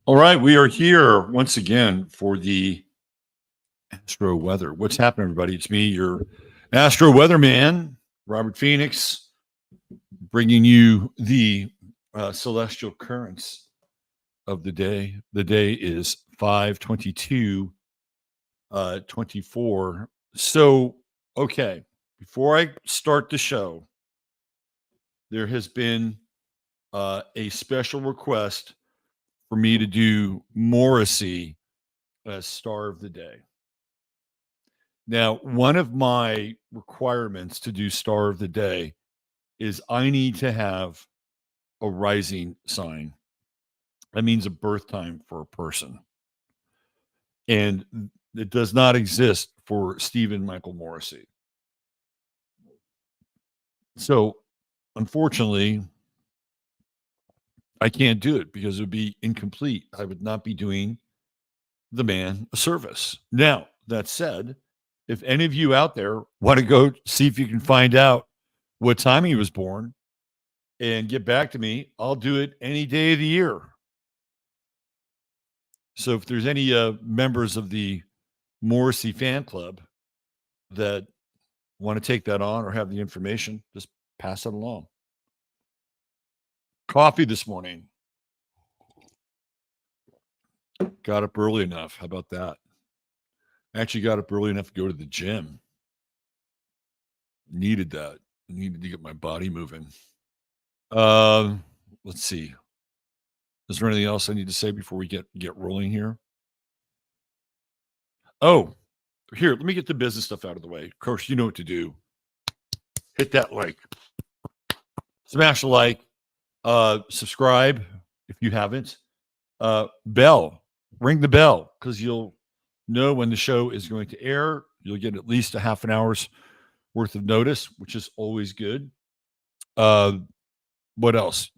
All right, we are here once again for the Astro Weather. What's happening, everybody? It's me, your Astro Weatherman, Robert Phoenix, bringing you the celestial currents of the day. The day is 5/22, 24. So, okay, before I start the show, there has been a special request for me to do Morrissey as star of the day. Now, one of my requirements to do star of the day is I need to have a rising sign. That means a birth time for a person. And it does not exist for Stephen Michael Morrissey. So, unfortunately, I can't do it because it would be incomplete. I would not be doing the man a service. Now, that said, if any of you out there want to go see if you can find out what time he was born, and get back to me, I'll do it any day of the year. So if there's any members of the Morrissey fan club that want to take that on or have the information, just pass it along. Coffee this morning. Got up early enough. How about that? Actually got up early enough to go to the gym. Needed that. Needed to get my body moving. Let's see. Is there anything else I need to say before we get rolling here? Oh, here, let me get the business stuff out of the way. Of course, you know what to do. Hit that like, smash a like, subscribe if you haven't. Bell, ring the bell because you'll know when the show is going to air. You'll get at least a half an hour's worth of notice, which is always good. What else?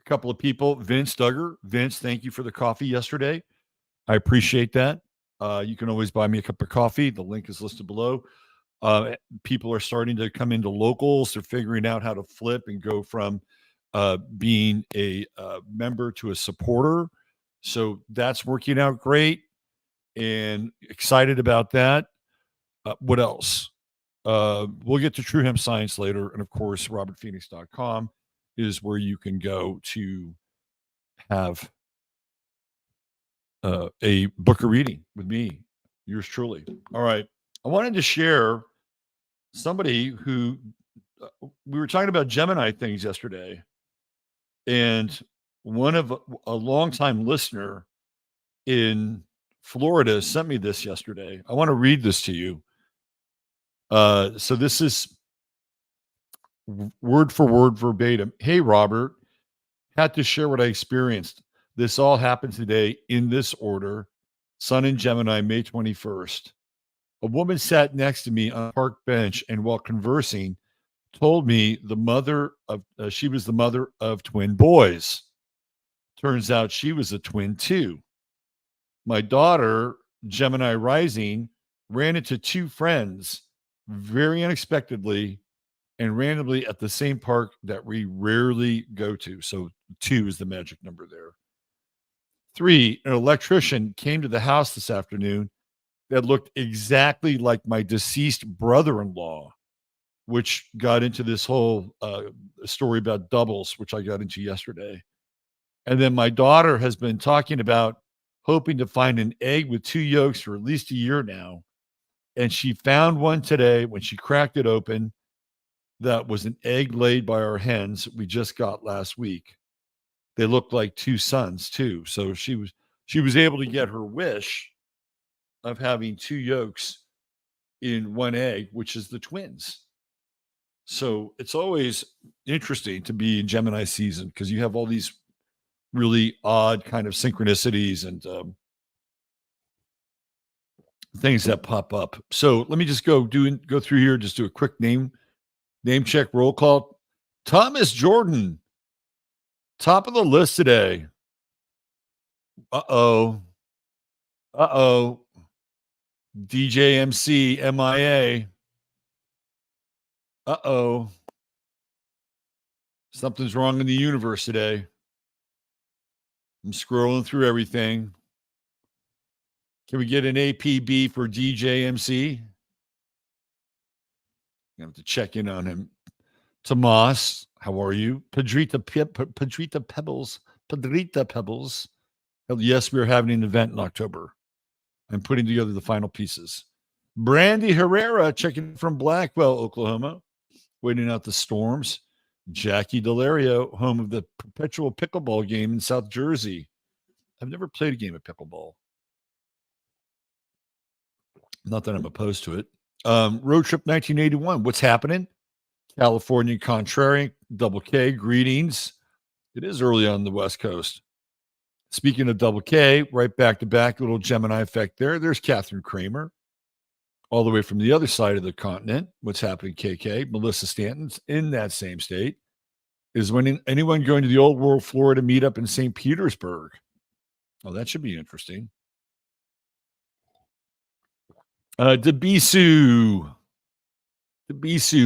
A couple of people, Vince Duggar. Vince, thank you for the coffee yesterday. I appreciate that. You can always buy me a cup of coffee. The link is listed below. People are starting to come into locals. They're figuring out how to flip and go from being a member to a supporter. So that's working out great and excited about that. What else? We'll get to True Hemp Science later. And of course, robertphoenix.com is where you can go to have a book of reading with me, yours truly. All right. I wanted to share somebody who we were talking about Gemini things yesterday, and one of a longtime listener in Florida sent me this yesterday. I want to read this to you. So this is word for word verbatim. Hey, Robert, had to share what I experienced. This all happened today in this order. Sun in Gemini, May 21st. A woman sat next to me on a park bench and while conversing, told me the mother of she was the mother of twin boys. Turns out she was a twin too. My daughter, Gemini rising, ran into two friends very unexpectedly and randomly at the same park that we rarely go to. So two is the magic number there. Three, an electrician came to the house this afternoon that looked exactly like my deceased brother-in-law, which got into this whole story about doubles, which I got into yesterday. And then my daughter has been talking about hoping to find an egg with two yolks for at least a year now. And she found one today when she cracked it open that was an egg laid by our hens we just got last week. They looked like two sons too. So she was able to get her wish of having two yolks in one egg, which is the twins. So it's always interesting to be in Gemini season because you have all these really odd kind of synchronicities and things that pop up. So let me just go through here, just do a quick name check roll call. Thomas Jordan, top of the list today. Uh-oh. DJ MC MIA. Uh-oh. Something's wrong in the universe today. I'm scrolling through everything. Can we get an APB for DJMC? You have to check in on him. Tomas, how are you? Padrita Pebbles. Padrita Pebbles. Yes, we're having an event in October. I'm putting together the final pieces. Brandy Herrera checking from Blackwell, Oklahoma, waiting out the storms. Jackie Delario, home of the perpetual pickleball game in South Jersey. I've never played a game of pickleball. Not that I'm opposed to it. Road Trip 1981. What's happening? California Contrary, Double K, greetings. It is early on the West Coast. Speaking of Double K, right back to back, little Gemini effect there. There's Catherine Kramer, all the way from the other side of the continent. What's happening, KK? Melissa Stanton's in that same state. Is when anyone going to the Old World Florida meetup in St. Petersburg? Oh, that should be interesting. Debisu,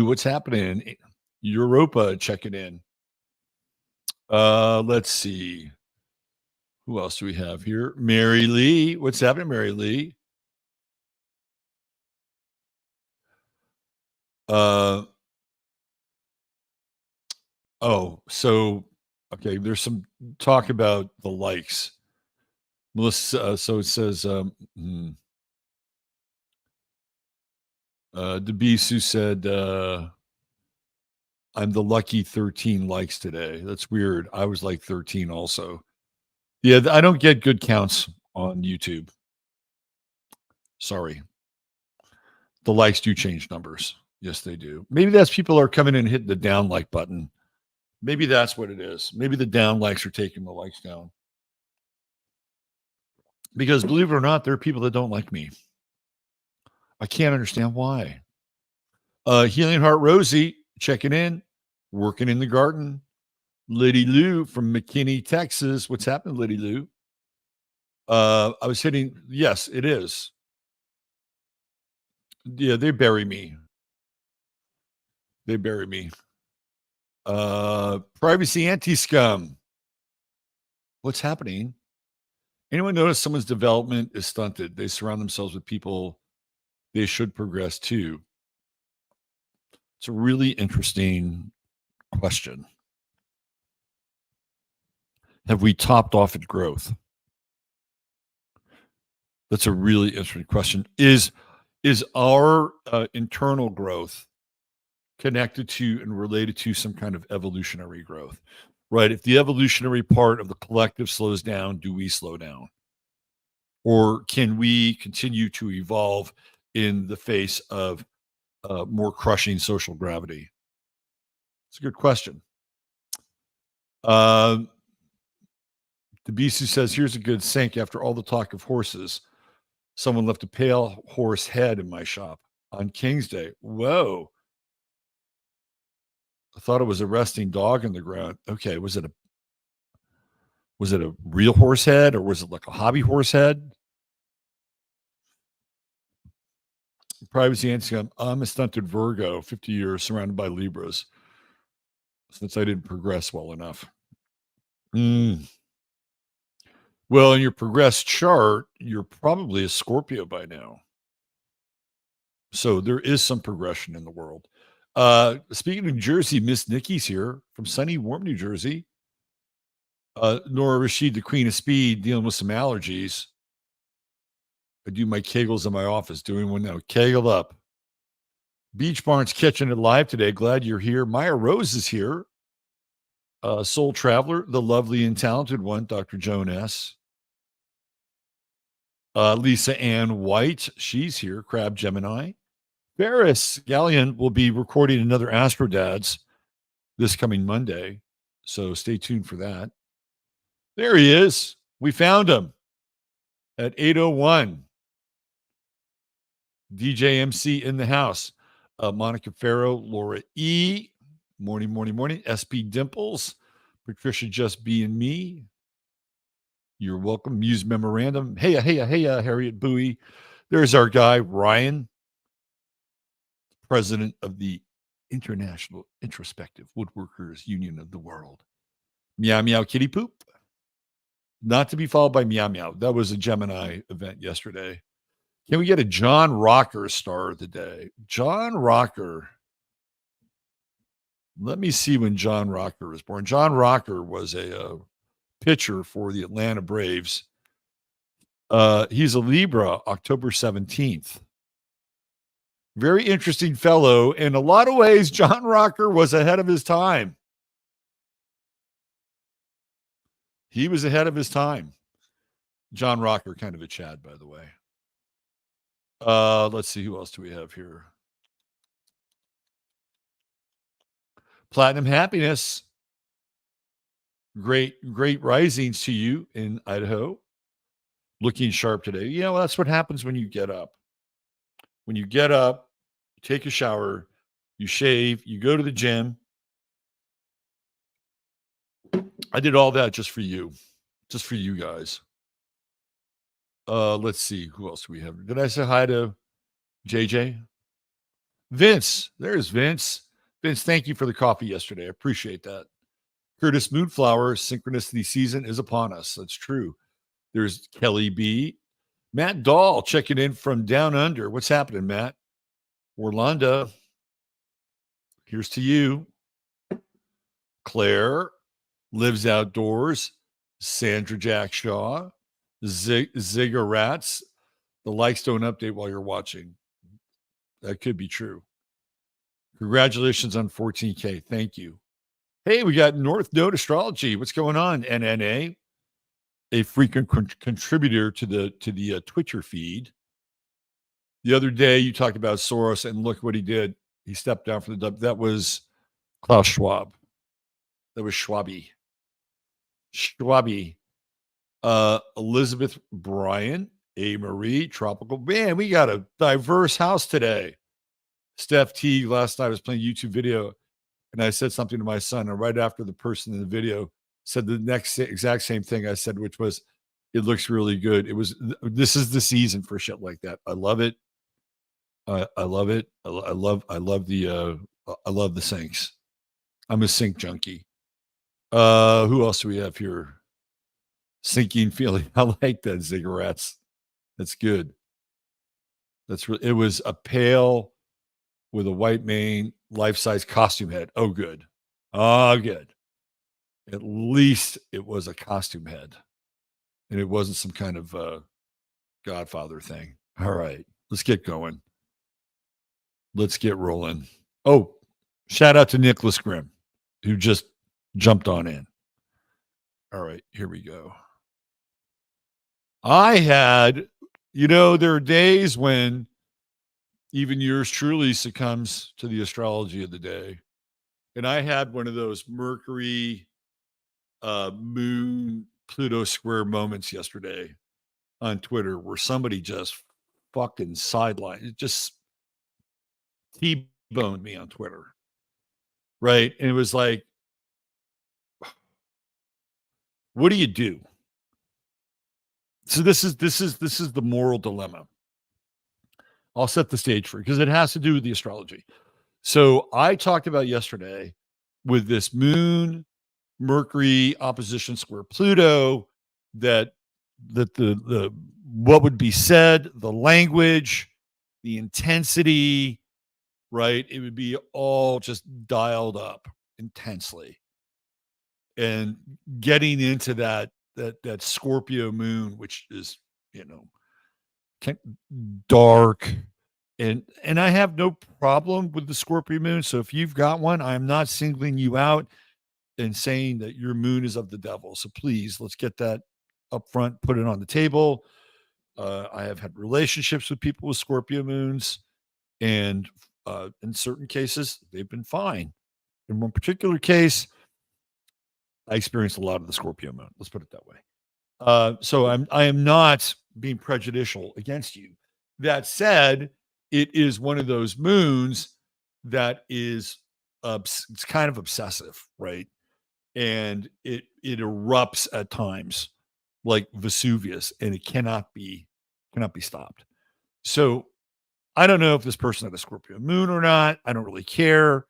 what's happening? Europa checking in. Let's see. Who else do we have here? Mary Lee. What's happening, Mary Lee? Okay, there's some talk about the likes. Melissa, so it says, Debisu said, I'm the lucky 13 likes today. That's weird. I was like 13 also. Yeah, I don't get good counts on YouTube. Sorry. The likes do change numbers. Yes, they do. Maybe that's people are coming in and hitting the down like button. Maybe that's what it is. Maybe the down likes are taking the likes down. Because believe it or not, there are people that don't like me. I can't understand why. Healing Heart Rosie checking in, working in the garden. Liddy Lou from McKinney, Texas. What's happening, Liddy Lou? I was hitting, yes, it is. Yeah, they bury me. They bury me. Privacy anti-scum. What's happening? Anyone notice someone's development is stunted? They surround themselves with people they should progress to. It's a really interesting question. Have we topped off at growth? That's a really interesting question. Is our internal growth connected to and related to some kind of evolutionary growth? Right? If the evolutionary part of the collective slows down, do we slow down? Or can we continue to evolve in the face of more crushing social gravity? It's a good question. Debisu says, here's a good sink after all the talk of horses. Someone left a pale horse head in my shop on King's Day. Whoa. I thought it was a resting dog in the ground. Okay, was it a real horse head or was it like a hobby horse head? Privacy answer. I'm a stunted Virgo, 50 years surrounded by Libras since I didn't progress well enough. Well, in your progress chart, you're probably a Scorpio by now. So there is some progression in the world. Speaking of New Jersey, Miss Nikki's here from sunny, warm New Jersey. Nora Rashid, the Queen of Speed, dealing with some allergies. I do my kegels in my office, doing one now. Kegel up. Beach Barn's catching it live today. Glad you're here. Maya Rose is here. Soul Traveler, the lovely and talented one, Dr. Joan S. Lisa Ann White, she's here. Crab Gemini. Ferris Gallion will be recording another Astro Dads this coming Monday. So stay tuned for that. There he is. We found him at 8:01. DJ MC in the house. Monica Farrow, Laura E. Morning. SP Dimples. Patricia Just Being Me. You're welcome. Muse Memorandum. Hey, Harriet Bowie. There's our guy, Ryan, president of the International Introspective Woodworkers Union of the World. Meow, meow, kitty poop. Not to be followed by Meow Meow. That was a Gemini event yesterday. Can we get a John Rocker star of the day? John Rocker. Let me see when John Rocker was born. John Rocker was a pitcher for the Atlanta Braves. He's a Libra, October 17th. Very interesting fellow. In a lot of ways, John Rocker was ahead of his time. He was ahead of his time. John Rocker, kind of a Chad, by the way. Let's see, who else do we have here? Platinum Happiness. Great risings to you in Idaho. Looking sharp today. You know, that's what happens when you get up. When you get up, you take a shower, you shave, you go to the gym. I did all that just for you guys. Let's see, who else do we have? Did I say hi to JJ? Vince. There's Vince. Vince, thank you for the coffee yesterday. I appreciate that. Curtis Moonflower, synchronicity season is upon us. That's true. There's Kelly B. Matt Dahl checking in from down under. What's happening, Matt? Orlando. Here's to you. Claire lives outdoors. Sandra Jack Shaw. Ziggarats. The likes don't update while you're watching. That could be true. Congratulations on 14K. Thank you. Hey, we got North Node Astrology. What's going on, NNA? A frequent contributor to the Twitter feed. The other day, you talked about Soros, and look what he did. He stepped down from the W. That was Klaus Schwab. That was Schwabi. Elizabeth Bryan, A. Marie, Tropical. Man, we got a diverse house today. Steph T. Last night I was playing a YouTube video, and I said something to my son, and right after the person in the video said the next exact same thing I said, which was, it looks really good. This is the season for shit like that. I love it. I love it. I love the sinks. I'm a sink junkie. Who else do we have here? Sinking feeling. I like that, Ziggarats. That's good. It was a pale with a white mane, life-size costume head. Oh, good. Oh, good. At least it was a costume head. And it wasn't some kind of Godfather thing. All right. Let's get going. Let's get rolling. Oh, shout out to Nicholas Grimm, who just jumped on in. All right. Here we go. There are days when even yours truly succumbs to the astrology of the day. And I had one of those Mercury, Moon, Pluto square moments yesterday on Twitter where somebody just fucking sidelined. It just T-boned me on Twitter. Right. And it was like, what do you do? So this is the moral dilemma. I'll set the stage for it because it has to do with the astrology. So I talked about yesterday with this Moon, Mercury opposition square Pluto, that the what would be said, the language, the intensity, right? It would be all just dialed up intensely. And getting into that Scorpio moon, which is, dark, and I have no problem with the Scorpio moon. So if you've got one, I'm not singling you out and saying that your moon is of the devil. So please, let's get that up front, put it on the table. I have had relationships with people with Scorpio moons, and in certain cases, they've been fine. In one particular case, I experienced a lot of the Scorpio moon. Let's put it that way. So I am not being prejudicial against you. That said, it is one of those moons that is it's kind of obsessive, right? And it erupts at times like Vesuvius, and it cannot be stopped. So I don't know if this person had a Scorpio moon or not. I don't really care,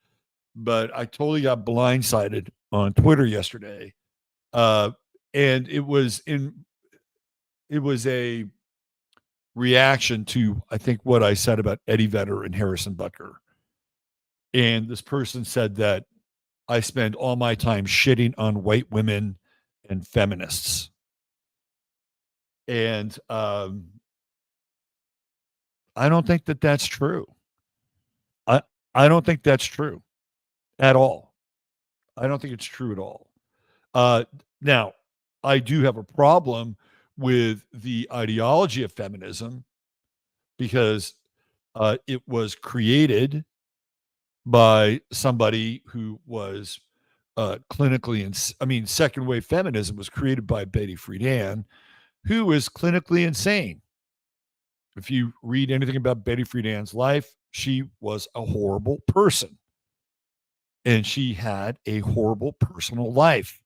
but I totally got blindsided on Twitter yesterday. and it was a reaction to, I think, what I said about Eddie Vedder and Harrison Butker. And this person said that I spend all my time shitting on white women and feminists. And I don't think that that's true. I I don't think that's true at all. I don't think it's true at all. Uh, Now, I do have a problem with the ideology of feminism because it was created by somebody who was clinically, I mean, second wave feminism was created by Betty Friedan, who was clinically insane. If you read anything about Betty Friedan's life, she was a horrible person and she had a horrible personal life.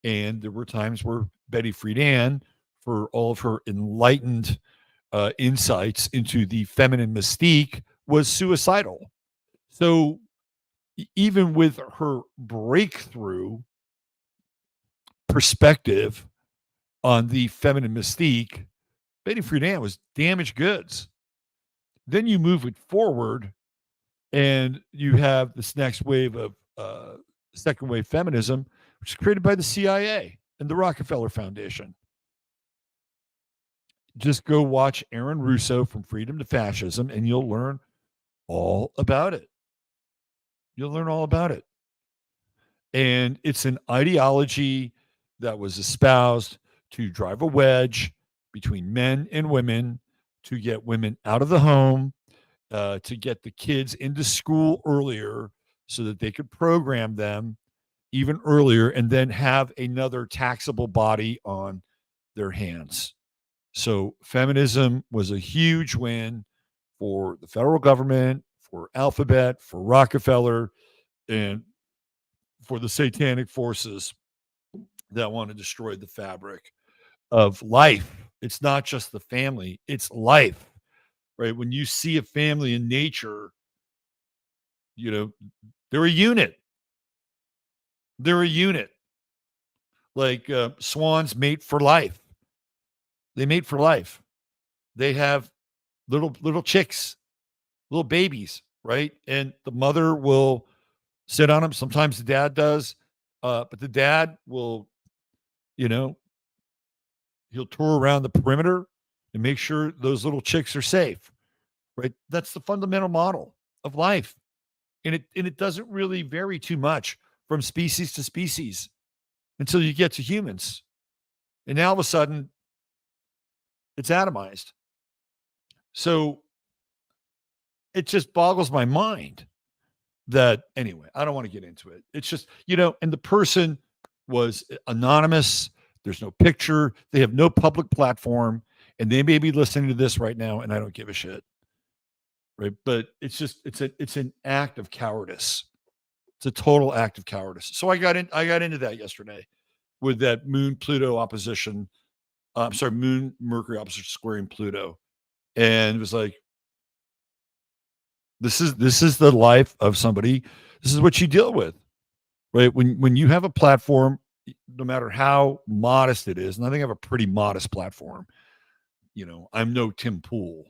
And there were times where Betty Friedan, for all of her enlightened insights into the feminine mystique, was suicidal. So even with her breakthrough perspective on the feminine mystique, Betty Friedan was damaged goods. Then you move it forward, and you have this next wave of second wave feminism, which is created by the CIA and the Rockefeller Foundation. Just go watch Aaron Russo from Freedom to Fascism, and you'll learn all about it. You'll learn all about it. And it's an ideology that was espoused to drive a wedge between men and women, to get women out of the home, to get the kids into school earlier so that they could program them even earlier and then have another taxable body on their hands. So feminism was a huge win for the federal government, for Alphabet, for Rockefeller, and for the satanic forces that want to destroy the fabric of life. It's not just the family, it's life, right? When you see a family in nature, you know, they're a unit. They're a unit. Like swans mate for life. They mate for life. They have little chicks, little babies, right? And the mother will sit on them. Sometimes the dad does, but the dad will, you know, he'll tour around the perimeter and make sure those little chicks are safe, right? That's the fundamental model of life, and it doesn't really vary too much from species to species until you get to humans, and now all of a sudden it's atomized. So it just boggles my mind that, anyway, I don't want to get into it. It's just, and the person was anonymous. There's no picture. They have no public platform, and they may be listening to this right now, and I don't give a shit. Right? But it's an act of cowardice. It's a total act of cowardice. So I got into that yesterday with that Moon Pluto opposition. I'm sorry, Moon Mercury opposition squaring Pluto, and it was like, this is the life of somebody. This is what you deal with, right? When you have a platform, no matter how modest it is, and I think I have a pretty modest platform. I'm no Tim Pool,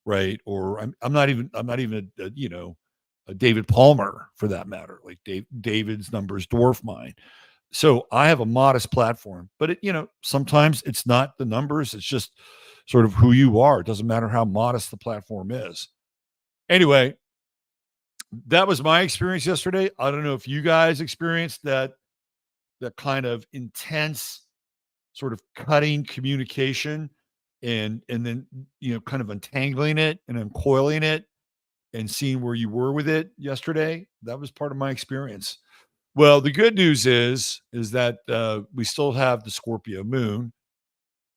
right? Or I'm not even a David Palmer for that matter. Like David's numbers dwarf mine. So I have a modest platform, but sometimes it's not the numbers. It's just sort of who you are. It doesn't matter how modest the platform is. Anyway, that was my experience yesterday. I don't know if you guys experienced that kind of intense sort of cutting communication and then kind of untangling it and uncoiling it and seeing where you were with it yesterday. That was part of my experience. Well, the good news is that we still have the Scorpio moon,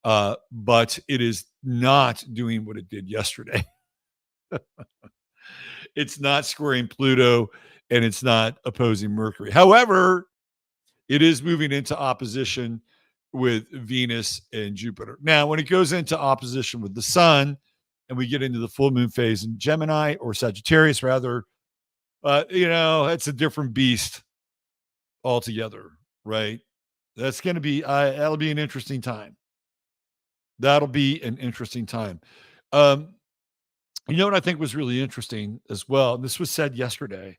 but it is not doing what it did yesterday. It's not squaring Pluto and it's not opposing Mercury. However, it is moving into opposition with Venus and Jupiter. Now, when it goes into opposition with the sun and we get into the full moon phase in Gemini or Sagittarius, rather, it's a different beast altogether, right? That's going to be, that'll be an interesting time. That'll be an interesting time. Um, you know what I think was really interesting as well? And this was said yesterday,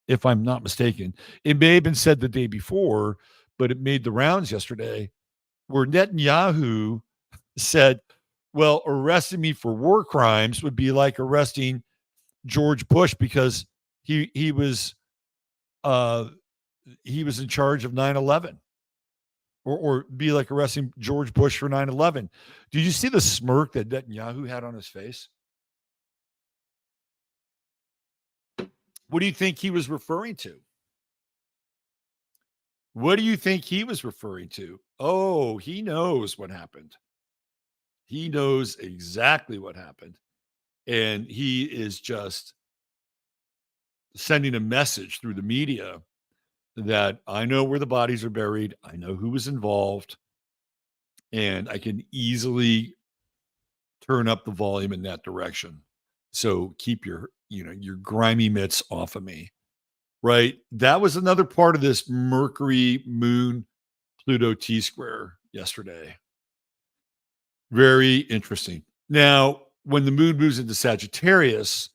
if I'm not mistaken. It may have been said the day before, but it made the rounds yesterday where Netanyahu said, well, arresting me for war crimes would be like arresting George Bush because he was uh he was in charge of 9/11, or be like arresting George Bush for 9/11. Did you see the smirk that Netanyahu had on his face? What do you think he was referring to? What do you think he was referring to? Oh, he knows what happened. He knows exactly what happened. And he is just sending a message through the media that I know where the bodies are buried. I know who was involved, and I can easily turn up the volume in that direction. So keep your grimy mitts off of me. Right? That was another part of this Mercury Moon Pluto T square yesterday. Very interesting. Now, when the moon moves into Sagittarius,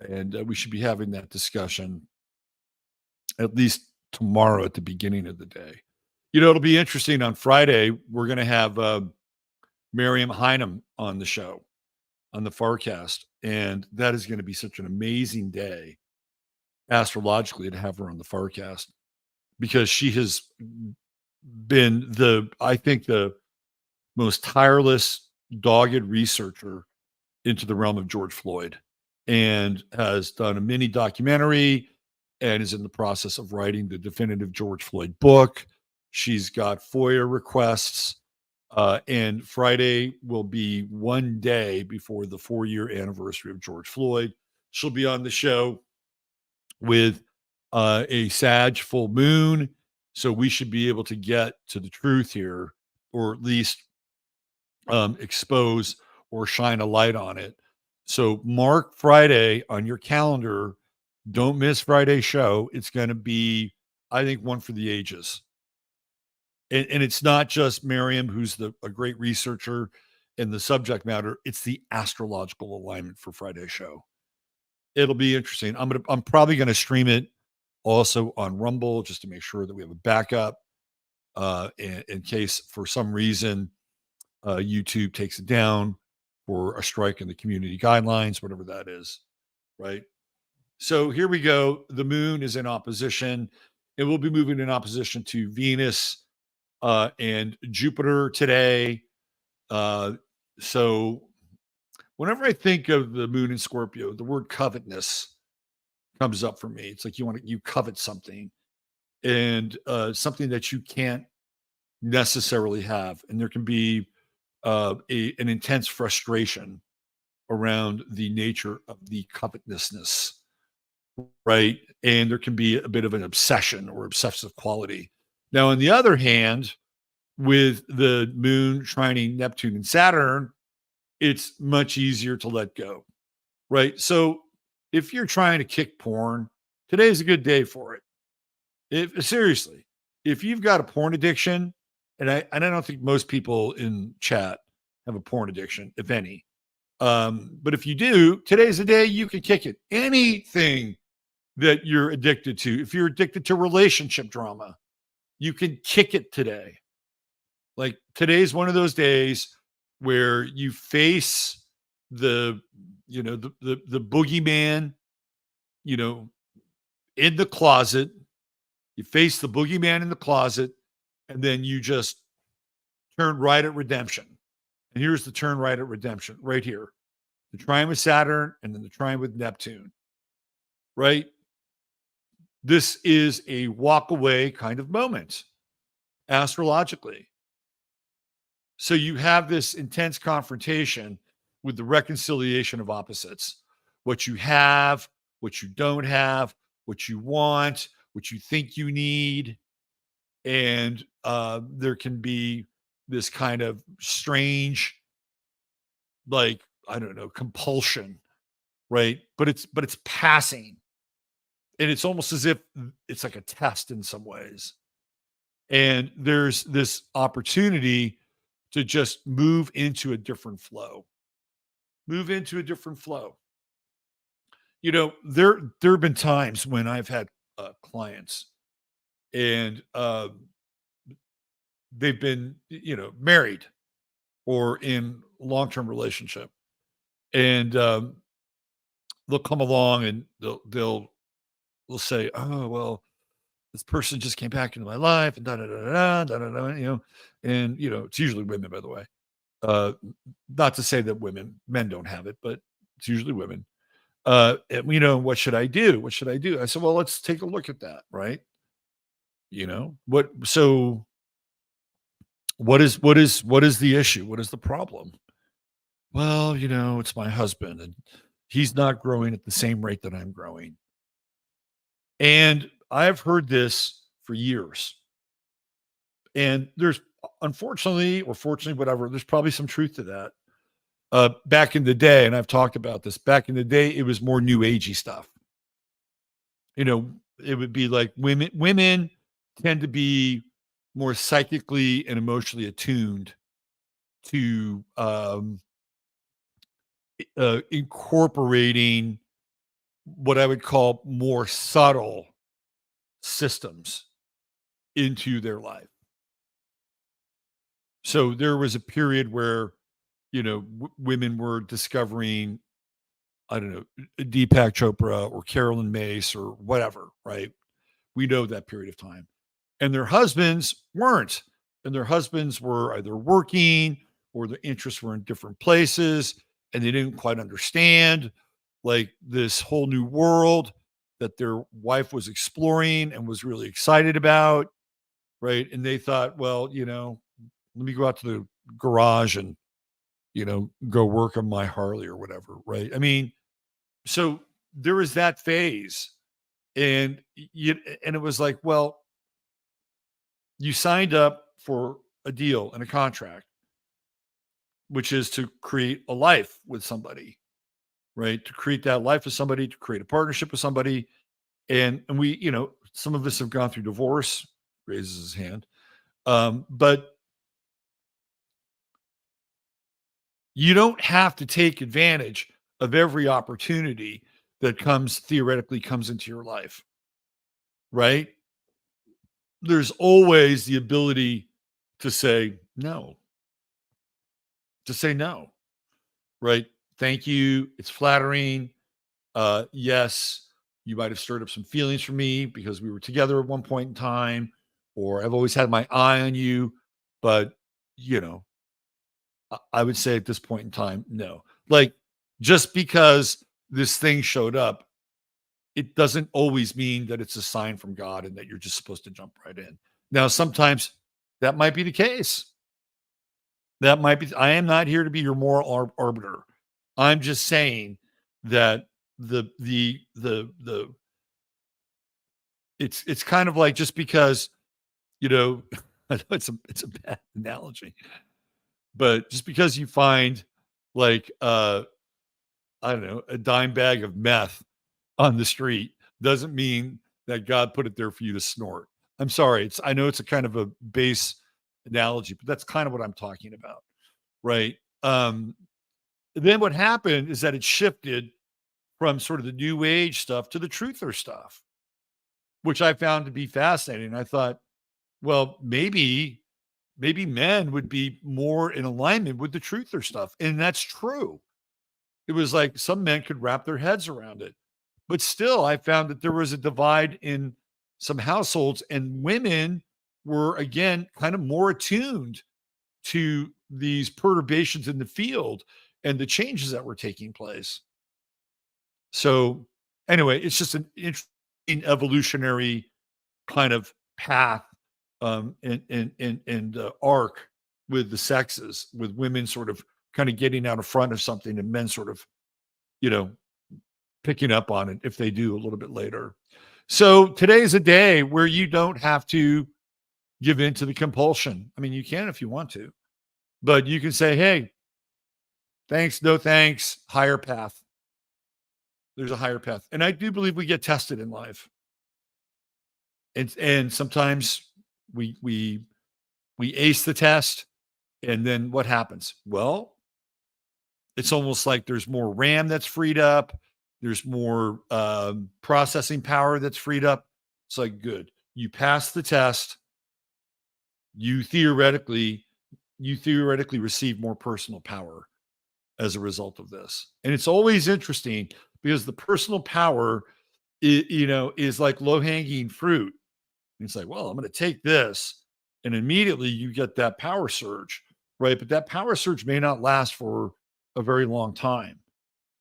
and we should be having that discussion at least tomorrow at the beginning of the day. It'll be interesting on Friday. We're going to have Miriam Heinem on the show, on the Farcast. And that is going to be such an amazing day astrologically to have her on the Farcast because she has been I think, the most tireless, dogged researcher into the realm of George Floyd and has done a mini documentary and is in the process of writing the definitive George Floyd book. She's got FOIA requests. And Friday will be one day before the 4-year anniversary of George Floyd. She'll be on the show with a Sag full moon. So we should be able to get to the truth here, or at least expose or shine a light on it. So mark Friday on your calendar. Don't miss Friday's show. It's going to be, I think, one for the ages. And it's not just Miriam, who's a great researcher in the subject matter. It's the astrological alignment for Friday's show. It'll be interesting. I'm probably gonna stream it also on Rumble just to make sure that we have a backup in case for some reason YouTube takes it down for a strike in the community guidelines, whatever that is, right? So here we go. The moon is in opposition. It will be moving in opposition to Venus and Jupiter today. Uh, so whenever I think of the moon in Scorpio, the word covetousness comes up for me. It's like you covet something, and something that you can't necessarily have, and there can be an intense frustration around the nature of the covetousness, right? And there can be a bit of an obsession or obsessive quality. Now, on the other hand, with the moon trining Neptune and Saturn, it's much easier to let go, right? So if you're trying to kick porn, today's a good day for it. If seriously, if you've got a porn addiction, and I don't think most people in chat have a porn addiction, if any. But if you do, today's the day you can kick it. Anything that you're addicted to, if you're addicted to relationship drama, you can kick it today. Like today's one of those days where you face the boogeyman, you know, in the closet. You face the boogeyman in the closet, and then you just turn right at redemption. And here's the turn right at redemption right here. The trine with Saturn and then the trine with Neptune, right? This is a walk away kind of moment astrologically. So you have this intense confrontation with the reconciliation of opposites. What you have, what you don't have, what you want, what you think you need. And there can be this kind of strange, like, I don't know, compulsion, right? But it's passing. And it's almost as if it's like a test in some ways. And there's this opportunity to just move into a different flow. Move into a different flow. There have been times when I've had clients and they've been, married or in long-term relationship, and they'll come along and they'll say, "Oh, well, this person just came back into my life," and da da da da da da da, and it's usually women, by the way. Uh, Not to say that men don't have it, but it's usually women. And, what should I do? What should I do? I said, well, let's take a look at that, right? So what is the issue? What is the problem? Well, it's my husband and he's not growing at the same rate that I'm growing. And I've heard this for years. And there's unfortunately or fortunately, whatever, there's probably some truth to that. Back in the day, and I've talked about this, back in the day, it was more new agey stuff. You know, it would be like women tend to be more psychically and emotionally attuned to incorporating what I would call more subtle systems into their life. So there was a period where, women were discovering, I don't know, Deepak Chopra or Carolyn Mace or whatever, right? We know that period of time. And their husbands weren't. And their husbands were either working or their interests were in different places and they didn't quite understand like this whole new world that their wife was exploring and was really excited about, right? And they thought, well, let me go out to the garage and, go work on my Harley or whatever, right? I mean, so there was that phase. And it was like, well, you signed up for a deal and a contract, which is to create a life with somebody, right? To create that life with somebody, to create a partnership with somebody. And we, some of us have gone through divorce, raises his hand. But you don't have to take advantage of every opportunity that theoretically comes into your life, right? There's always the ability to say no, right? Thank you. It's flattering. Yes, you might have stirred up some feelings for me because we were together at one point in time, or I've always had my eye on you. But, you know, I would say at this point in time, no. Like, just because this thing showed up, it doesn't always mean that it's a sign from God and that you're just supposed to jump right in. Now, sometimes that might be the case. That might be. I am not here to be your moral arbiter. I'm just saying that the it's kind of like just because you know I know it's a bad analogy, but just because you find like I don't know, a dime bag of meth on the street doesn't mean that God put it there for you to snort. I'm sorry. I know it's a kind of a base analogy, but that's kind of what I'm talking about, right? Then what happened is that it shifted from sort of the new age stuff to the truther stuff, which I found to be fascinating. I thought, well, maybe men would be more in alignment with the truther stuff, and that's true. It was like some men could wrap their heads around it. But still, I found that there was a divide in some households, and women were, again, kind of more attuned to these perturbations in the field and the changes that were taking place. So, anyway, it's just an interesting evolutionary kind of path and arc with the sexes, with women sort of kind of getting out in front of something and men sort of, you know, picking up on it if they do a little bit later. So today's a day where you don't have to give in to the compulsion. I mean, you can if you want to, but you can say, hey, thanks, no thanks, higher path. There's a higher path. And I do believe we get tested in life. And sometimes we ace the test, and then what happens? Well, it's almost like there's more RAM that's freed up. There's more processing power that's freed up. It's like, good. You pass the test. You theoretically, you theoretically receive more personal power as a result of this. And it's always interesting because the personal power, is like low hanging fruit. And it's like, well, I'm going to take this, and immediately you get that power surge, right? But that power surge may not last for a very long time.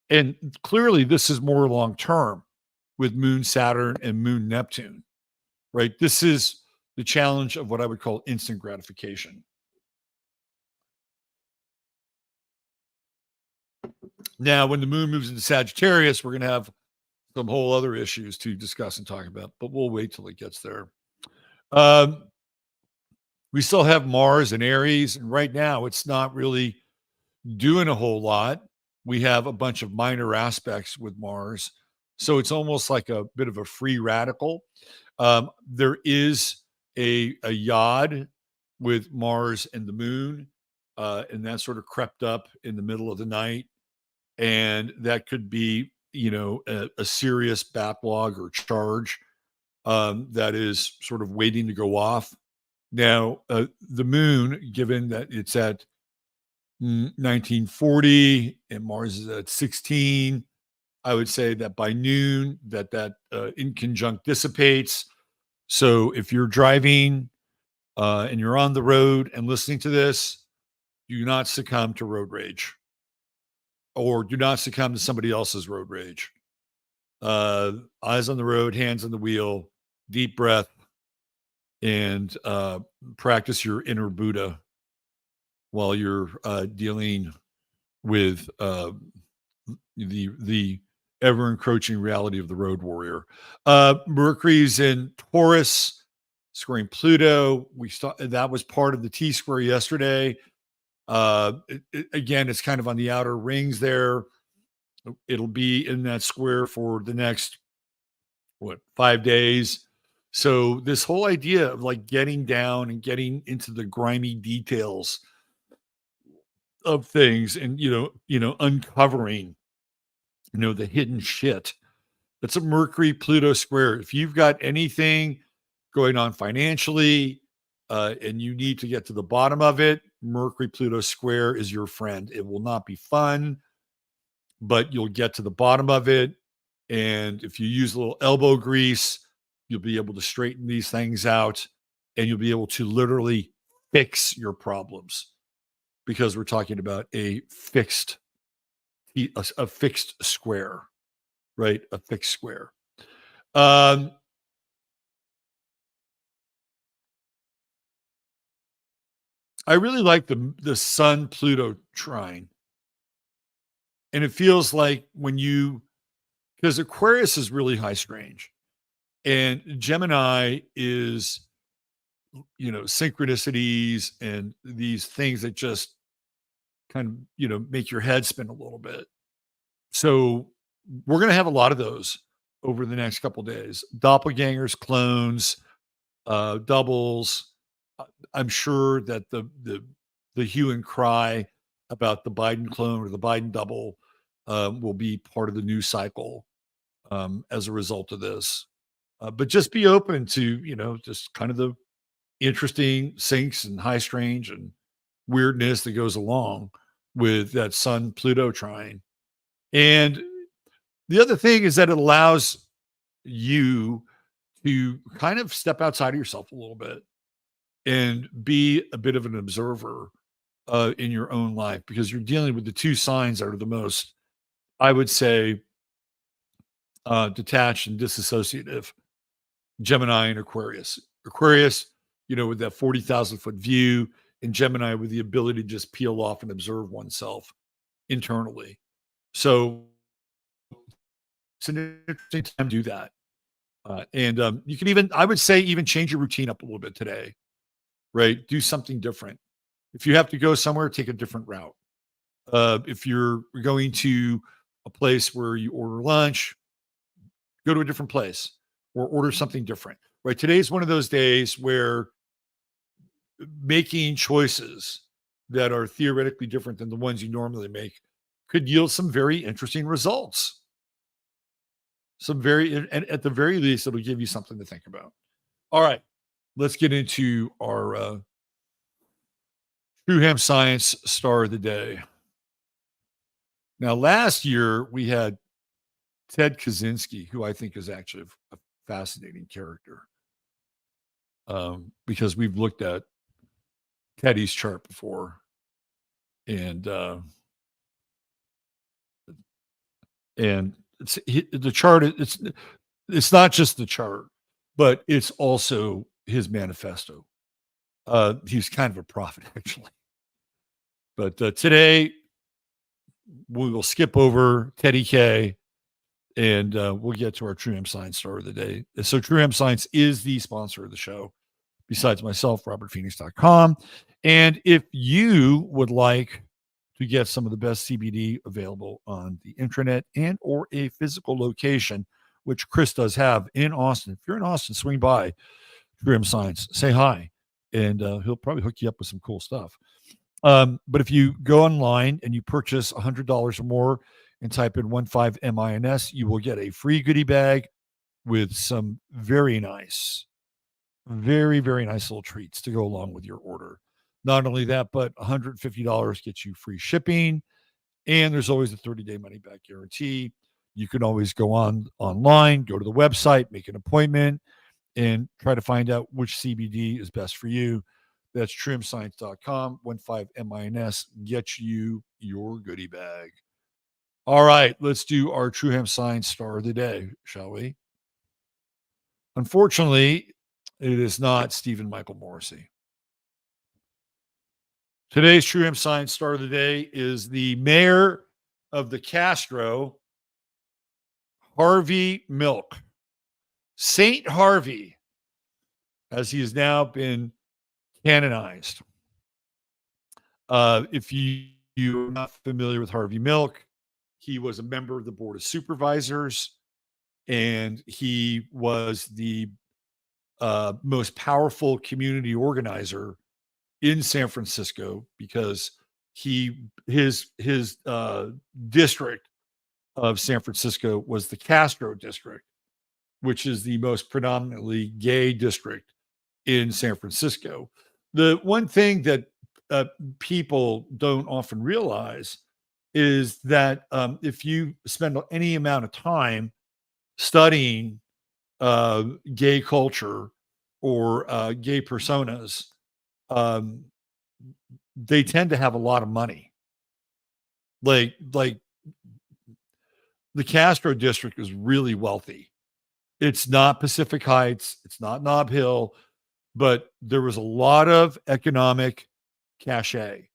And clearly, this is more long term with Moon Saturn and Moon Neptune, right? This is the challenge of what I would call instant gratification. Now, when the moon moves into Sagittarius, we're going to have some whole other issues to discuss and talk about, but we'll wait till it gets there. Um, we still have Mars and Aries, and right now it's not really doing a whole lot. We have a bunch of minor aspects with Mars. So it's almost like a bit of a free radical. There is a yod with Mars and the moon, and that sort of crept up in the middle of the night. And that could be, a serious backlog or charge that is sort of waiting to go off. Now, the moon, given that it's at 1940 and Mars is at 16, I would say that by noon that inconjunct dissipates. So if you're driving and you're on the road and listening to this, do not succumb to road rage, or do not succumb to somebody else's road rage. Eyes on the road, hands on the wheel, deep breath, and practice your inner Buddha while you're dealing with the ever encroaching reality of the road warrior. Mercury's in Taurus, squaring Pluto. That was part of the T square yesterday. Again, it's kind of on the outer rings there. It'll be in that square for the next 5 days. So this whole idea of like getting down and getting into the grimy details of things, and uncovering the hidden shit. That's a Mercury Pluto square. If you've got anything going on financially, and you need to get to the bottom of it, Mercury Pluto square is your friend. It will not be fun, but you'll get to the bottom of it. And if you use a little elbow grease, you'll be able to straighten these things out, and you'll be able to literally fix your problems, because we're talking about a fixed square, right? A fixed square. Um, I really like the Sun Pluto trine, and it feels like because Aquarius is really high strange, and Gemini is synchronicities and these things that just kind of make your head spin a little bit. So we're going to have a lot of those over the next couple days. Doppelgangers, clones, doubles. I'm sure that the hue and cry about the Biden clone or the Biden double will be part of the news cycle as a result of this. But just be open to just kind of the interesting sinks and high strange and weirdness that goes along with that Sun Pluto trine. And the other thing is that it allows you to kind of step outside of yourself a little bit and be a bit of an observer in your own life, because you're dealing with the two signs that are the most, I would say, detached and disassociative: Gemini and Aquarius. Aquarius, with that 40,000-foot view, and Gemini with the ability to just peel off and observe oneself internally. So it's an interesting time to do that. And you can even, I would say, even change your routine up a little bit today, right? Do something different. If you have to go somewhere, take a different route. If you're going to a place where you order lunch, go to a different place or order something different, right? Today's one of those days where making choices that are theoretically different than the ones you normally make could yield some very interesting results. And at the very least, it'll give you something to think about. All right, let's get into our True Hemp Science star of the day. Now, last year we had Ted Kaczynski, who I think is actually a fascinating character, because we've looked at Teddy's chart before, and the chart. It's not just the chart, but it's also his manifesto. He's kind of a prophet, actually. But today we will skip over Teddy K, and we'll get to our True Hemp Science star of the day. So True Hemp Science is the sponsor of the show, besides myself, robertphoenix.com. And if you would like to get some of the best CBD available on the intranet and or a physical location, which Chris does have in Austin. If you're in Austin, swing by True Hemp Science, say hi, and he'll probably hook you up with some cool stuff. But if you go online and you purchase $100 or more and type in 15MINS, you will get a free goodie bag with some very nice little treats to go along with your order. Not only that, but $150 gets you free shipping, and there's always a 30-day money-back guarantee. You can always go online, go to the website, make an appointment, and try to find out which CBD is best for you. That's truehempscience.com. 15MINS gets you your goodie bag. All right, let's do our True Hemp Science star of the day, shall we? Unfortunately, it is not Stephen Michael Morrissey. Today's True Hemp Science star of the day is the mayor of the Castro, Harvey Milk. Saint Harvey, as he has now been canonized. If you're not familiar with Harvey Milk, he was a member of the Board of Supervisors, and he was the most powerful community organizer in San Francisco, because his district of San Francisco was the Castro district, which is the most predominantly gay district in San Francisco. The one thing that people don't often realize is that if you spend any amount of time studying gay culture or gay personas, they tend to have a lot of money. Like the Castro district is really wealthy. It's not Pacific Heights, it's not Nob Hill, but there was a lot of economic cachet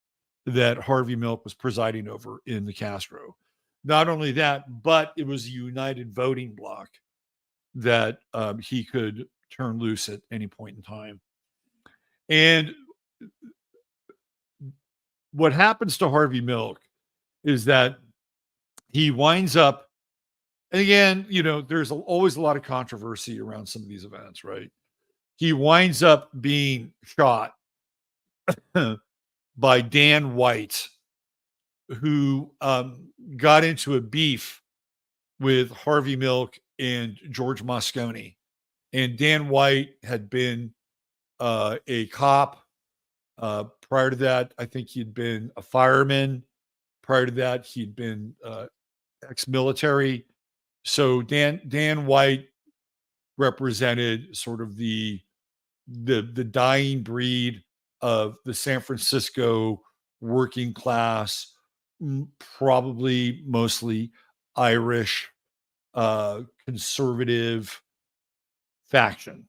that Harvey Milk was presiding over in the Castro. Not only that, but it was a united voting bloc that he could turn loose at any point in time. And what happens to Harvey Milk is that he winds up, and again, there's always a lot of controversy around some of these events, right? He winds up being shot by Dan White, who got into a beef with Harvey Milk and George Moscone. And Dan White had been a cop. Prior to that, I think he'd been a fireman. Prior to that, he'd been ex-military. So Dan White represented sort of the dying breed of the San Francisco working class, probably mostly Irish, conservative faction.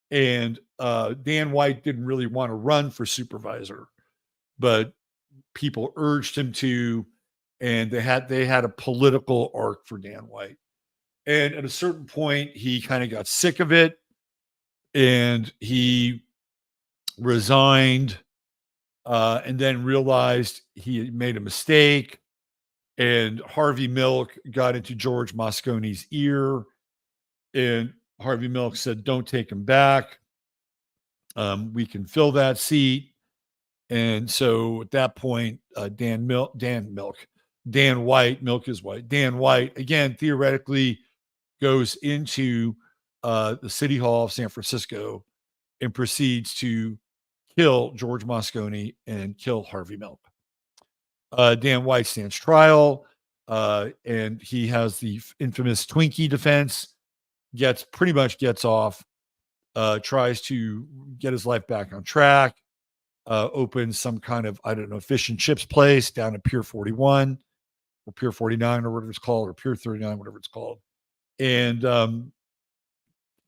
And Dan White didn't really want to run for supervisor, but people urged him to, and they had a political arc for Dan White. And at a certain point, he kind of got sick of it, and he resigned, and then realized he had made a mistake. And Harvey Milk got into George Moscone's ear, and Harvey Milk said, "Don't take him back." We can fill that seat. And so at that point, Dan White, Milk is White. Dan White, again, theoretically goes into the City Hall of San Francisco and proceeds to kill George Moscone and kill Harvey Milk. Dan White stands trial, and he has the infamous Twinkie defense, pretty much gets off, tries to get his life back on track, opens some kind of, I don't know, fish and chips place down at Pier 41 or Pier 49 or whatever it's called, or Pier 39, whatever it's called. And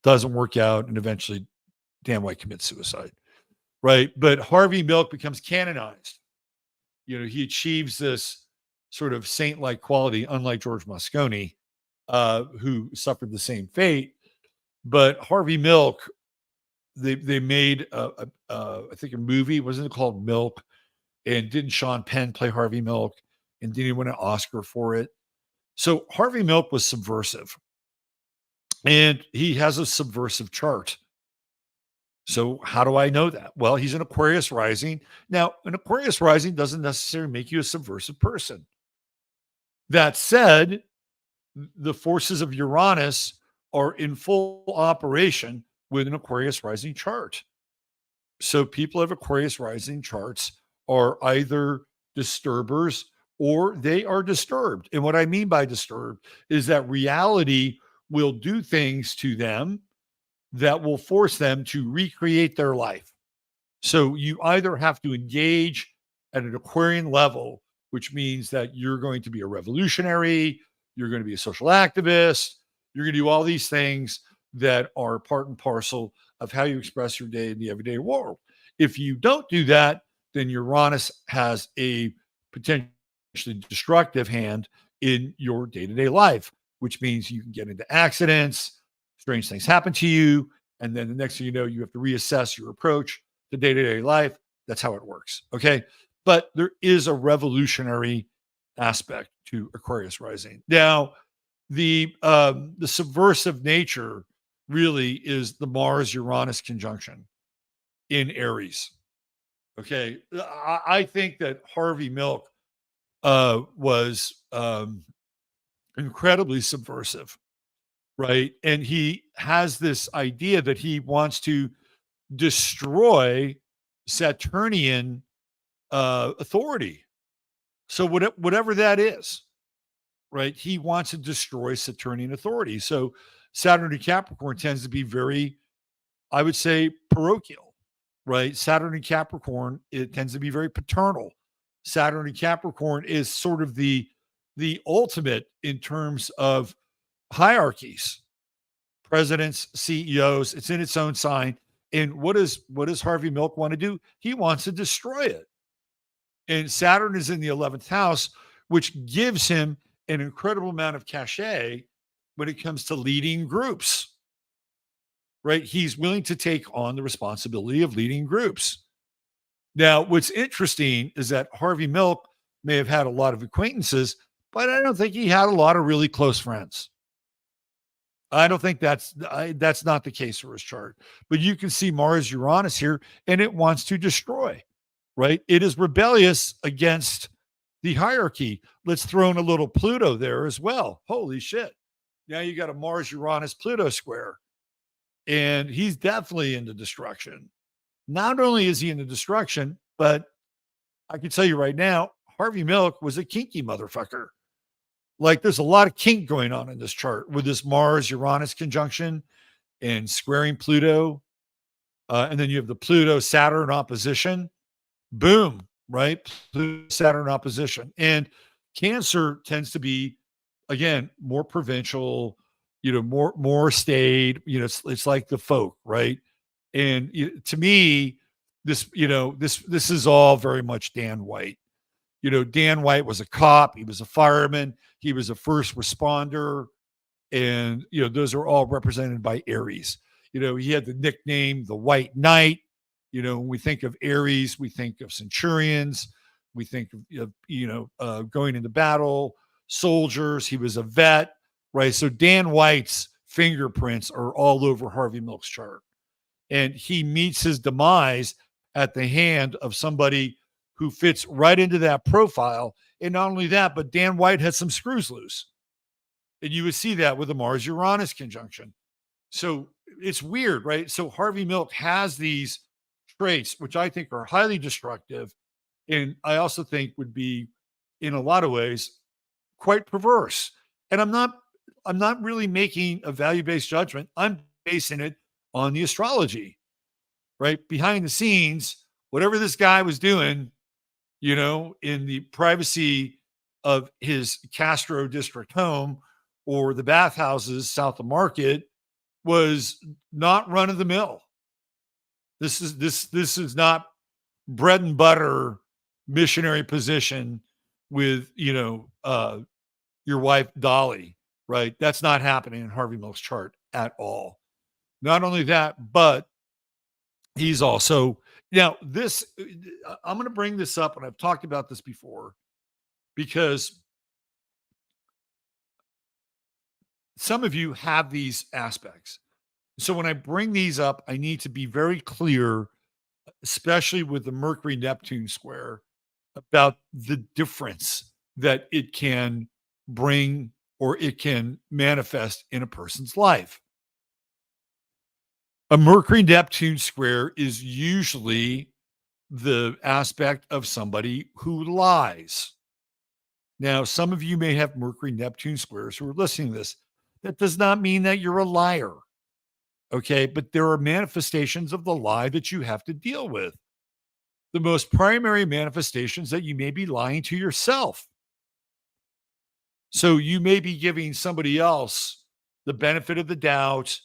doesn't work out. And eventually Dan White commits suicide. Right. But Harvey Milk becomes canonized. He achieves this sort of saint-like quality, unlike George Moscone, who suffered the same fate. But Harvey Milk, they made I think a movie, wasn't it called Milk? And didn't Sean Penn play Harvey Milk? And didn't he win an Oscar for it? So Harvey Milk was subversive, and he has a subversive chart. So how do I know that? Well, he's an Aquarius rising. Now, an Aquarius rising doesn't necessarily make you a subversive person. That said, the forces of Uranus are in full operation with an Aquarius rising chart. So people of Aquarius rising charts are either disturbers or they are disturbed. And what I mean by disturbed is that reality will do things to them that will force them to recreate their life. So you either have to engage at an Aquarian level, which means that you're going to be a revolutionary, you're going to be a social activist, you're going to do all these things that are part and parcel of how you express your day in the everyday world. If you don't do that, then Uranus has a potentially destructive hand in your day-to-day life, which means you can get into accidents, strange things happen to you, and then the next thing you know, you have to reassess your approach to day-to-day life. That's how it works. Okay. But there is a revolutionary aspect to Aquarius rising. Now, the subversive nature really is the Mars-Uranus conjunction in Aries. Okay. I think that Harvey Milk was incredibly subversive, right? And he has this idea that he wants to destroy Saturnian authority. So whatever that is, right? He wants to destroy Saturnian authority. So Saturn in Capricorn tends to be very, I would say, parochial, right? Saturn in Capricorn, it tends to be very paternal. Saturn in Capricorn is sort of the ultimate in terms of hierarchies, presidents, CEOs. It's in its own sign. And what does Harvey Milk want to do? He wants to destroy it. And Saturn is in the 11th house, which gives him an incredible amount of cachet when it comes to leading groups, right? He's willing to take on the responsibility of leading groups. Now, what's interesting is that Harvey Milk may have had a lot of acquaintances, but I don't think he had a lot of really close friends. I don't think that's not the case for his chart. But you can see Mars Uranus here, and it wants to destroy, right? It is rebellious against the hierarchy. Let's throw in a little Pluto there as well. Holy shit. Now you got a Mars Uranus Pluto square, and he's definitely into destruction. Not only is he into destruction, but I can tell you right now, Harvey Milk was a kinky motherfucker. Like there's a lot of kink going on in this chart with this Mars Uranus conjunction and squaring Pluto. And then you have the Pluto Saturn opposition. Boom, right? Pluto Saturn opposition. And Cancer tends to be, again, more provincial, more staid, it's like the folk, right? And to me, this is all very much Dan White. Dan White was a cop. He was a fireman. He was a first responder. And, those are all represented by Aries. He had the nickname, the White Knight. When we think of Aries, we think of centurions. We think of, going into battle, soldiers. He was a vet, right? So Dan White's fingerprints are all over Harvey Milk's chart. and he meets his demise at the hand of somebody who fits right into that profile. And not only that, but Dan White had some screws loose. And you would see that with the Mars Uranus conjunction. So it's weird, right? So Harvey Milk has these traits, which I think are highly destructive. And I also think would be, in a lot of ways, quite perverse. And I'm not really making a value-based judgment. I'm basing it on the astrology, right? Behind the scenes, whatever this guy was doing, in the privacy of his Castro district home or the bathhouses south of Market was not run of the mill. This is not bread and butter missionary position with your wife Dolly, right? That's not happening in Harvey Milk's chart at all. Not only that, but he's also now this. I'm going to bring this up, and I've talked about this before because some of you have these aspects. So when I bring these up, I need to be very clear, especially with the Mercury Neptune square, about the difference that it can bring or it can manifest in a person's life. A Mercury Neptune square is usually the aspect of somebody who lies. Now, some of you may have Mercury Neptune squares who are listening to this. That does not mean that you're a liar. Okay. But there are manifestations of the lie that you have to deal with. The most primary manifestations that you may be lying to yourself. So you may be giving somebody else the benefit of the doubt,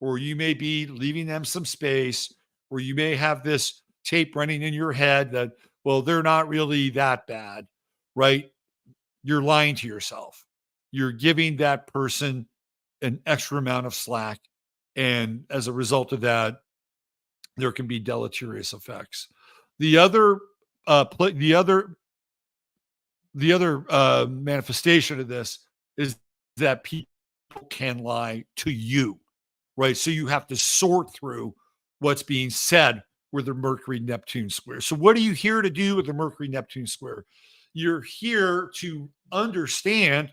or you may be leaving them some space, or you may have this tape running in your head that, well, they're not really that bad, right? You're lying to yourself. You're giving that person an extra amount of slack. And as a result of that, there can be deleterious effects. The other manifestation of this is that people can lie to you, right? So you have to sort through what's being said with the Mercury Neptune square. So what are you here to do with the Mercury Neptune square? You're here to understand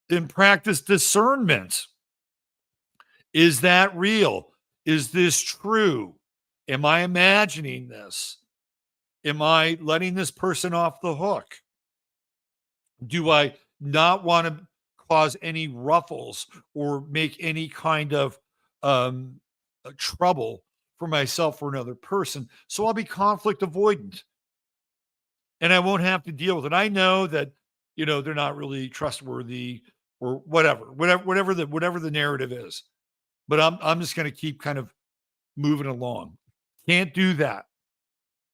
and practice discernment. Is that real? Is this true? Am I imagining this? Am I letting this person off the hook? Do I not want to cause any ruffles or make any kind of trouble for myself or another person? So I'll be conflict avoidant, and I won't have to deal with it. I know that they're not really trustworthy or whatever the narrative is, but I'm just going to keep kind of moving along. Can't do that.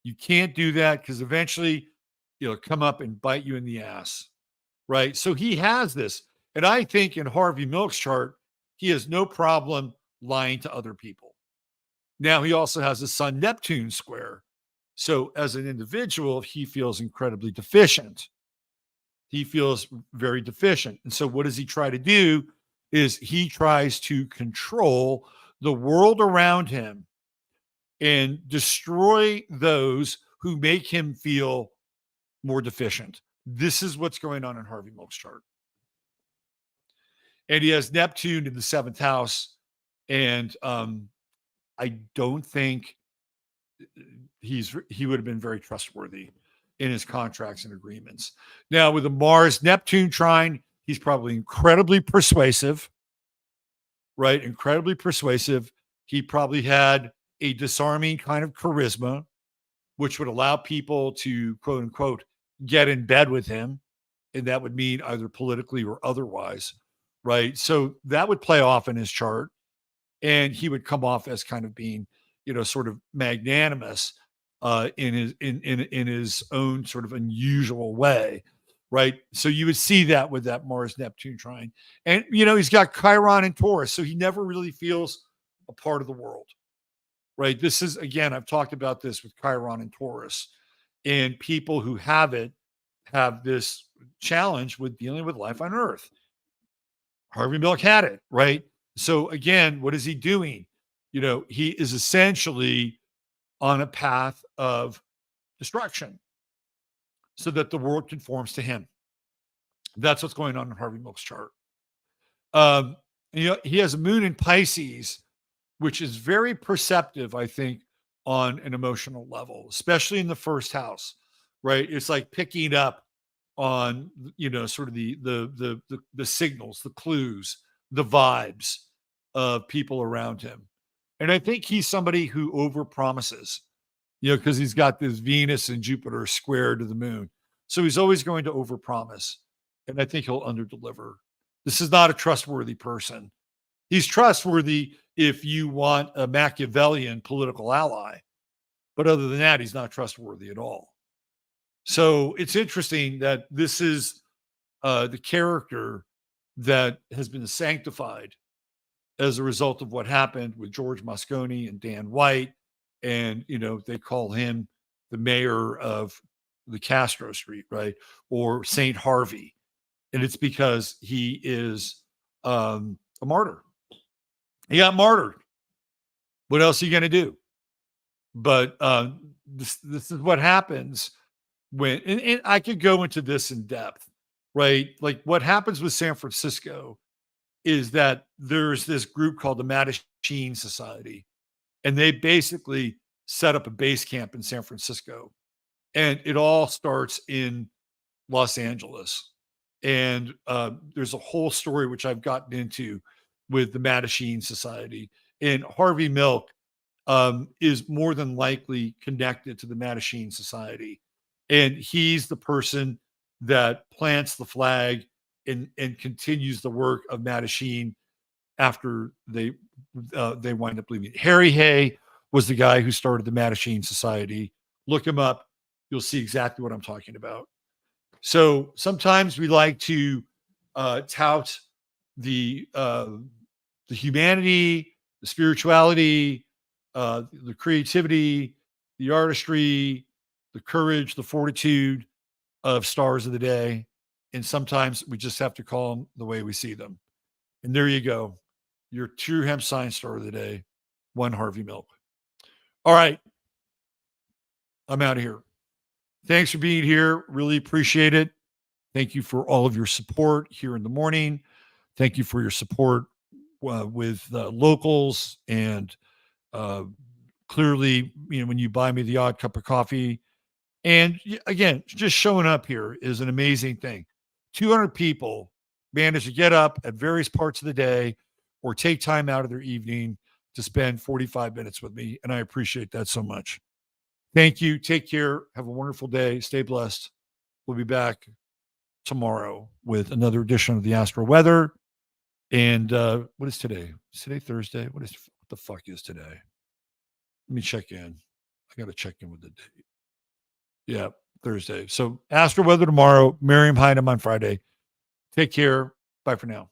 You can't do that because eventually it'll come up and bite you in the ass. Right. So he has this. And I think in Harvey Milk's chart, he has no problem lying to other people. Now, he also has a Sun Neptune square. So as an individual, he feels incredibly deficient. He feels very deficient. And so what does he try to do is he tries to control the world around him and destroy those who make him feel more deficient. This is what's going on in Harvey Milk's chart. And he has Neptune in the 7th house. And I don't think he would have been very trustworthy in his contracts and agreements. Now, with the Mars Neptune trine, he's probably incredibly persuasive, right? Incredibly persuasive. He probably had a disarming kind of charisma, which would allow people to, quote unquote, get in bed with him. And that would mean either politically or otherwise, right? So that would play off in his chart. And he would come off as kind of being, sort of magnanimous in his own sort of unusual way, right? So you would see that with that Mars Neptune trine. And, he's got Chiron and Taurus, so he never really feels a part of the world, right? This is, again, I've talked about this with Chiron and Taurus, and people who have it have this challenge with dealing with life on Earth. Harvey Milk had it, right? So again, what is he doing? he is essentially on a path of destruction so that the world conforms to him. That's what's going on in Harvey Milk's chart. Um, he has a moon in Pisces, which is very perceptive, I think, on an emotional level, especially in the first house, right? It's like picking up on, sort of the signals, the clues, the vibes of people around him. And I think he's somebody who overpromises, because he's got this Venus and Jupiter square to the moon. So he's always going to overpromise. And I think he'll underdeliver. This is not a trustworthy person. He's trustworthy if you want a Machiavellian political ally. But other than that, he's not trustworthy at all. So it's interesting that this is the character that has been sanctified as a result of what happened with George Moscone and Dan White. And, they call him the mayor of the Castro Street, right? Or St. Harvey. And it's because he is a martyr. He got martyred. What else are you going to do? But this is what happens when, and I could go into this in depth, right? Like what happens with San Francisco is that there's this group called the Mattachine Society, and they basically set up a base camp in San Francisco. And it all starts in Los Angeles. And there's a whole story which I've gotten into with the Mattachine Society. And Harvey Milk is more than likely connected to the Mattachine Society. And he's the person that plants the flag and continues the work of Mattachine after they wind up leaving. Harry Hay was the guy who started the Mattachine Society. Look him up. You'll see exactly what I'm talking about. So sometimes we like to tout the humanity, the spirituality, the creativity, the artistry, the courage, the fortitude of stars of the day. And sometimes we just have to call them the way we see them. And there you go. Your True Hemp Science star of the day, one Harvey Milk. All right. I'm out of here. Thanks for being here. Really appreciate it. Thank you for all of your support here in the morning. Thank you for your support with locals. And clearly, when you buy me the odd cup of coffee. And again, just showing up here is an amazing thing. 200 people manage to get up at various parts of the day or take time out of their evening to spend 45 minutes with me. And I appreciate that so much. Thank you. Take care. Have a wonderful day. Stay blessed. We'll be back tomorrow with another edition of the Astro Weather. And what is today? Is today Thursday? What the fuck is today? Let me check in. I got to check in with the date. Yeah, Thursday. So Astro Weather tomorrow, Miriam Heinem on Friday. Take care. Bye for now.